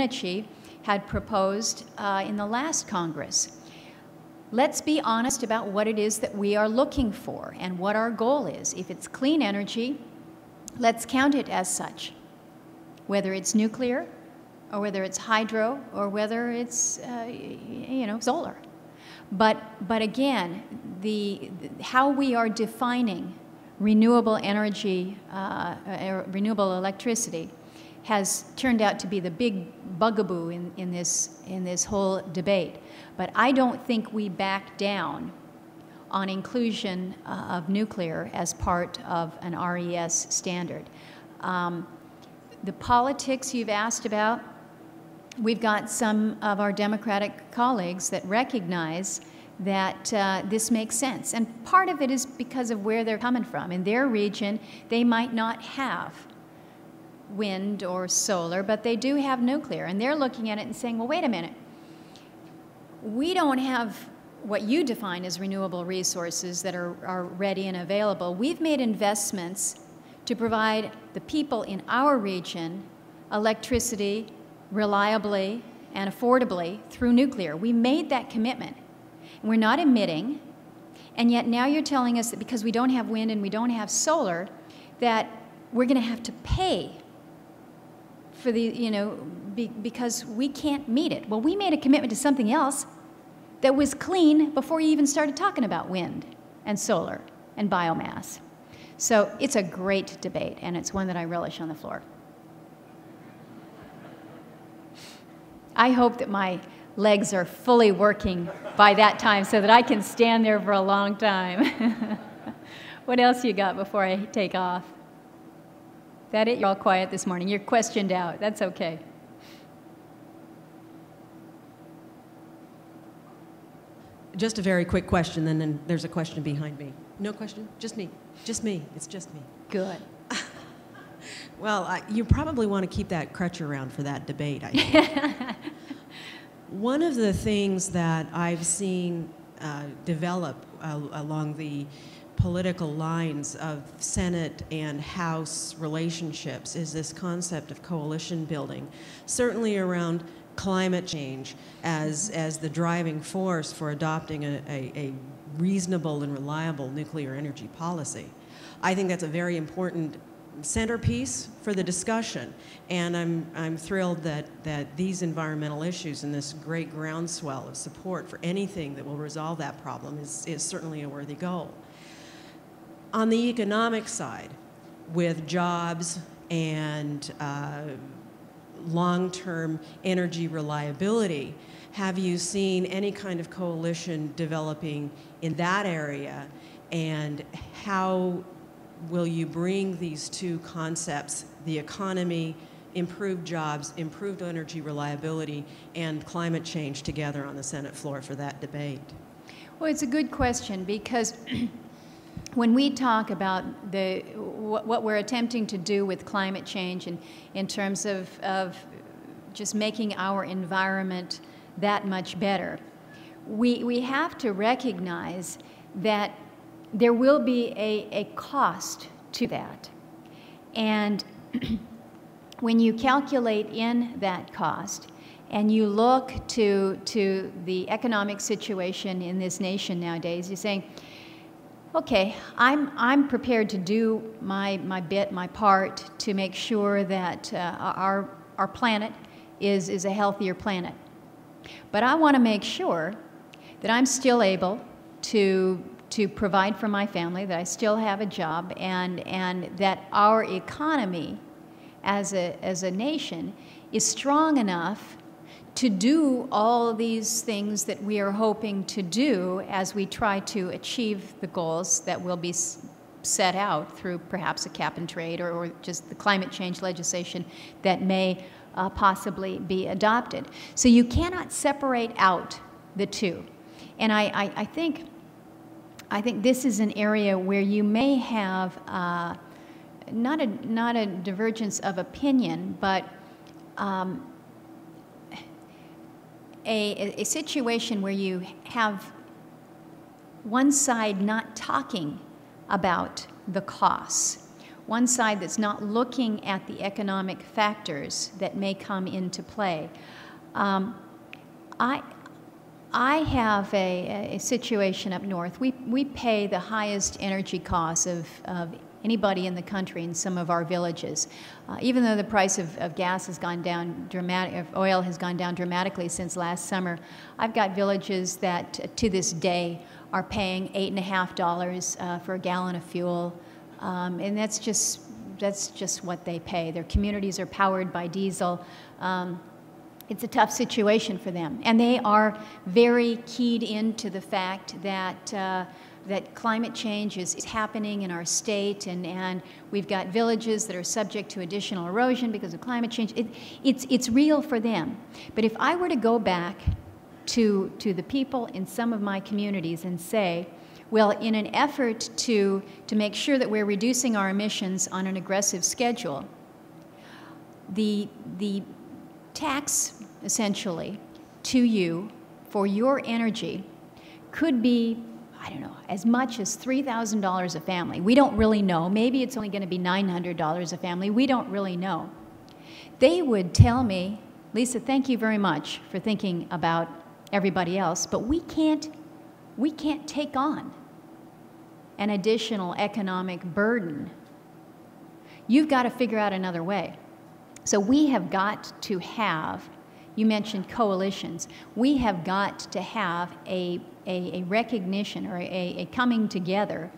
Energy had proposed in the last Congress. Let's be honest about what it is that we are looking for and what our goal is. If it's clean energy, let's count it as such, whether it's nuclear or whether it's hydro or whether it's solar. But again, how we are defining renewable energy, renewable electricity, has turned out to be the big bugaboo in this whole debate. But I don't think we back down on inclusion of nuclear as part of an RES standard. The politics you've asked about, we've got some of our Democratic colleagues that recognize that this makes sense. And part of it is because of where they're coming from. In their region, they might not have wind or solar, but they do have nuclear. And they're looking at it and saying, well, wait a minute. We don't have what you define as renewable resources that are ready and available. We've made investments to provide the people in our region electricity reliably and affordably through nuclear. We made that commitment. And we're not emitting, and yet now you're telling us that because we don't have wind and we don't have solar, that we're going to have to pay for because we can't meet it. Well, we made a commitment to something else that was clean before you even started talking about wind and solar and biomass. So it's a great debate, and it's one that I relish on the floor. I hope that my legs are fully working by that time so that I can stand there for a long time. What else you got before I take off? That it? You're all quiet this morning. You're questioned out. That's okay. Just a very quick question, and then there's a question behind me. No question? Just me. Just me. It's just me. Good. Well, you probably want to keep that crutch around for that debate, I think. One of the things that I've seen develop along the political lines of Senate and House relationships is this concept of coalition building, certainly around climate change as the driving force for adopting a reasonable and reliable nuclear energy policy. I think that's a very important centerpiece for the discussion, and I'm thrilled that these environmental issues and this great groundswell of support for anything that will resolve that problem is certainly a worthy goal. On the economic side, with jobs and long-term energy reliability, have you seen any kind of coalition developing in that area, and how will you bring these two concepts, the economy, improved jobs, improved energy reliability, and climate change together on the Senate floor for that debate? Well, it's a good question, because when we talk about what we're attempting to do with climate change and in terms of just making our environment that much better, we have to recognize that there will be a cost to that. And when you calculate in that cost and you look to the economic situation in this nation nowadays, you're saying, okay, I'm prepared to do my bit, my part, to make sure that our planet is a healthier planet. But I want to make sure that I'm still able to provide for my family, that I still have a job, and that our economy as a nation is strong enough to do all these things that we are hoping to do as we try to achieve the goals that will be set out through perhaps a cap and trade or just the climate change legislation that may possibly be adopted. So you cannot separate out the two. And I think this is an area where you may have not a divergence of opinion, but a situation where you have one side not talking about the costs, one side that's not looking at the economic factors that may come into play. I have a situation up north. We pay the highest energy costs of anybody in the country in some of our villages. Even though the price of gas has gone down oil has gone down dramatically since last summer, I've got villages that to this day are paying $8.50 for a gallon of fuel, and that's just what they pay. Their communities are powered by diesel. It's a tough situation for them, and they are very keyed into the fact that that climate change is happening in our state, and we've got villages that are subject to additional erosion because of climate change. It's real for them. But if I were to go back to the people in some of my communities and say, well, in an effort to make sure that we're reducing our emissions on an aggressive schedule, the tax, essentially, to you for your energy could be, I don't know, as much as $3,000 a family. We don't really know. Maybe it's only going to be $900 a family. We don't really know. They would tell me, Lisa, thank you very much for thinking about everybody else, but we can't take on an additional economic burden. You've got to figure out another way. So we have got to have, you mentioned coalitions, we have got to have a recognition or a coming together